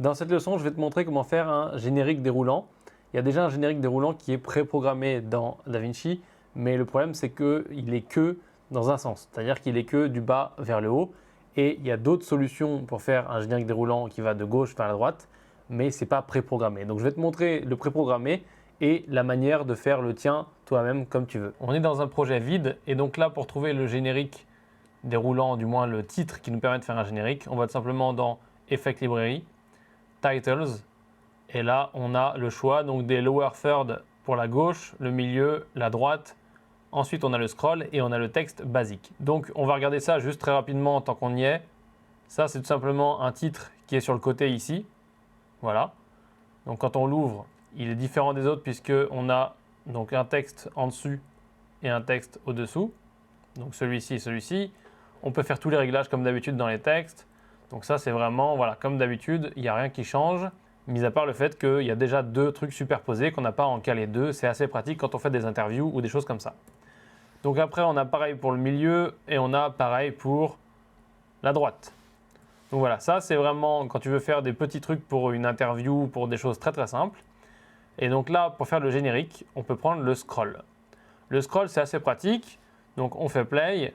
Dans cette leçon, je vais te montrer comment faire un générique déroulant. Il y a déjà un générique déroulant qui est préprogrammé dans DaVinci, mais le problème c'est qu'il est que dans un sens, c'est-à-dire qu'il est que du bas vers le haut. Et il y a d'autres solutions pour faire un générique déroulant qui va de gauche vers la droite, mais ce n'est pas préprogrammé. Donc je vais te montrer le préprogrammé et la manière de faire le tien toi-même comme tu veux. On est dans un projet vide et donc là pour trouver le générique déroulant, du moins le titre qui nous permet de faire un générique, on va tout simplement dans Effect Library, Titles, et là on a le choix donc des lower third pour la gauche, le milieu, la droite. Ensuite, on a le scroll et on a le texte basique. Donc, on va regarder ça juste très rapidement tant qu'on y est. Ça, c'est tout simplement un titre qui est sur le côté ici. Voilà. Donc, quand on l'ouvre, il est différent des autres puisqu'on a donc un texte en dessus et un texte au-dessous. Donc, celui-ci et celui-ci. On peut faire tous les réglages comme d'habitude dans les textes. Donc, ça, c'est vraiment, voilà, comme d'habitude, il n'y a rien qui change. Mis à part le fait qu'il y a déjà deux trucs superposés, qu'on n'a pas à en caler deux. C'est assez pratique quand on fait des interviews ou des choses comme ça. Donc après, on a pareil pour le milieu et on a pareil pour la droite. Donc voilà, ça c'est vraiment quand tu veux faire des petits trucs pour une interview, pour des choses très très simples. Et donc là, pour faire le générique, on peut prendre le scroll. Le scroll, c'est assez pratique. Donc on fait play.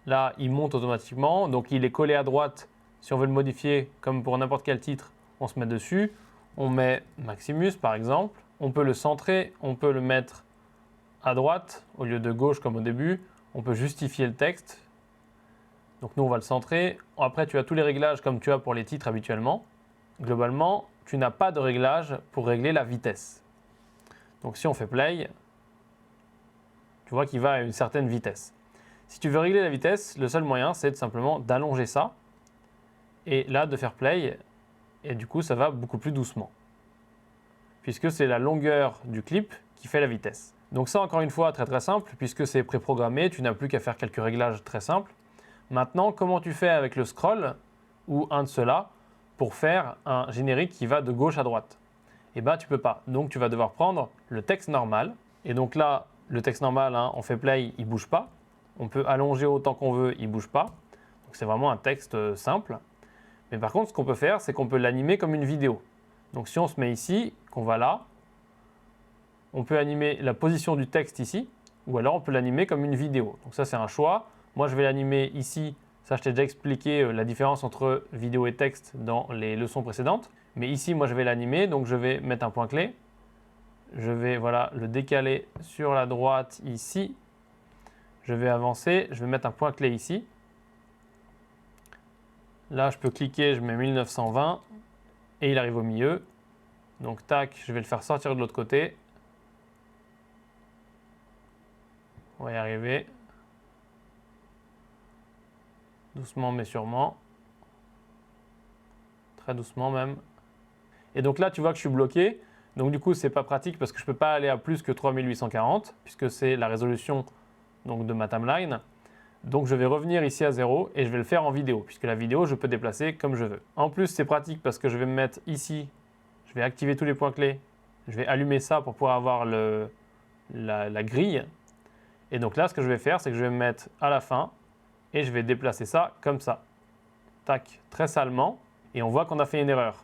Là, il monte automatiquement. Donc il est collé à droite. Si on veut le modifier, comme pour n'importe quel titre, on se met dessus. On met Maximus par exemple. On peut le centrer, on peut le mettre à droite au lieu de gauche comme au début. On peut justifier le texte. Donc nous on va le centrer. Après tu as tous les réglages comme tu as pour les titres habituellement. Globalement, tu n'as pas de réglage pour régler la vitesse. Donc si on fait play, tu vois qu'il va à une certaine vitesse. Si tu veux régler la vitesse, le seul moyen c'est simplement d'allonger ça et là de faire play et du coup ça va beaucoup plus doucement. Puisque c'est la longueur du clip qui fait la vitesse. Donc ça encore une fois très très simple puisque c'est préprogrammé, tu n'as plus qu'à faire quelques réglages très simples. Maintenant comment tu fais avec le scroll ou un de ceux-là pour faire un générique qui va de gauche à droite? Eh bien tu peux pas, donc tu vas devoir prendre le texte normal et donc là le texte normal, on fait play, il bouge pas. On peut allonger autant qu'on veut, il bouge pas. Donc c'est vraiment un texte simple. Mais par contre ce qu'on peut faire c'est qu'on peut l'animer comme une vidéo. Donc si on se met ici, qu'on va là, on peut animer la position du texte ici, ou alors on peut l'animer comme une vidéo. Donc ça c'est un choix. Moi je vais l'animer ici. Ça je t'ai déjà expliqué la différence entre vidéo et texte dans les leçons précédentes. Mais ici moi je vais l'animer, donc je vais mettre un point clé. Je vais voilà, le décaler sur la droite ici. Je vais avancer, je vais mettre un point clé ici. Là je peux cliquer, je mets 1920 et il arrive au milieu. Donc tac, je vais le faire sortir de l'autre côté. On va y arriver. Doucement mais sûrement. Très doucement même. Et donc là, tu vois que je suis bloqué. Donc du coup, c'est pas pratique parce que je ne peux pas aller à plus que 3840 puisque c'est la résolution donc, de ma timeline. Donc je vais revenir ici à 0 et je vais le faire en vidéo puisque la vidéo, je peux déplacer comme je veux. En plus, c'est pratique parce que je vais me mettre ici. Je vais activer tous les points clés. Je vais allumer ça pour pouvoir avoir la grille. Et donc là, ce que je vais faire, c'est que je vais me mettre à la fin et je vais déplacer ça comme ça. Tac, très salement. Et on voit qu'on a fait une erreur.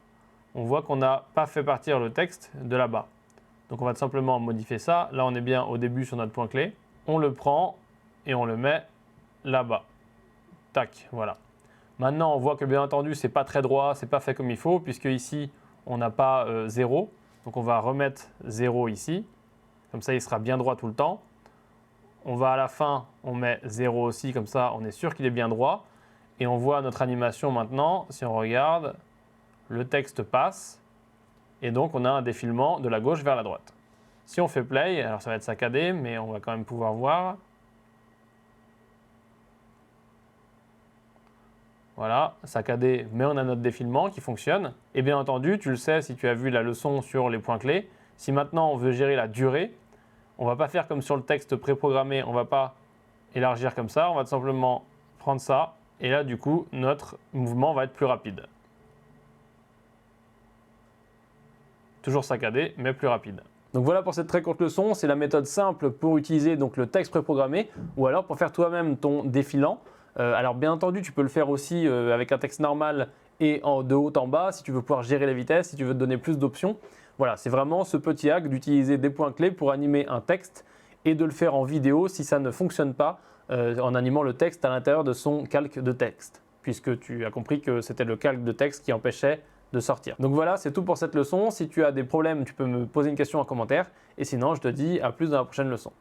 On voit qu'on n'a pas fait partir le texte de là-bas. Donc on va tout simplement modifier ça. Là, on est bien au début sur notre point clé. On le prend et on le met là-bas. Tac, voilà. Maintenant, on voit que bien entendu, c'est pas très droit, c'est pas fait comme il faut, puisque ici, on n'a pas 0. Donc on va remettre 0 ici. Comme ça, il sera bien droit tout le temps. On va à la fin, on met 0 aussi, comme ça on est sûr qu'il est bien droit. Et on voit notre animation maintenant, si on regarde, le texte passe. Et donc on a un défilement de la gauche vers la droite. Si on fait play, alors ça va être saccadé, mais on va quand même pouvoir voir. Voilà, saccadé, mais on a notre défilement qui fonctionne. Et bien entendu, tu le sais si tu as vu la leçon sur les points clés, si maintenant on veut gérer la durée, on ne va pas faire comme sur le texte préprogrammé, on ne va pas élargir comme ça, on va tout simplement prendre ça et là du coup notre mouvement va être plus rapide. Toujours saccadé mais plus rapide. Donc voilà pour cette très courte leçon, c'est la méthode simple pour utiliser donc le texte préprogrammé ou alors pour faire toi-même ton défilant. Alors bien entendu tu peux le faire aussi avec un texte normal et de haut en bas si tu veux pouvoir gérer les vitesses, si tu veux te donner plus d'options. Voilà, c'est vraiment ce petit hack d'utiliser des points clés pour animer un texte et de le faire en vidéo si ça ne fonctionne pas en animant le texte à l'intérieur de son calque de texte, puisque tu as compris que c'était le calque de texte qui empêchait de sortir. Donc voilà, c'est tout pour cette leçon. Si tu as des problèmes, tu peux me poser une question en commentaire. Et sinon, je te dis à plus dans la prochaine leçon.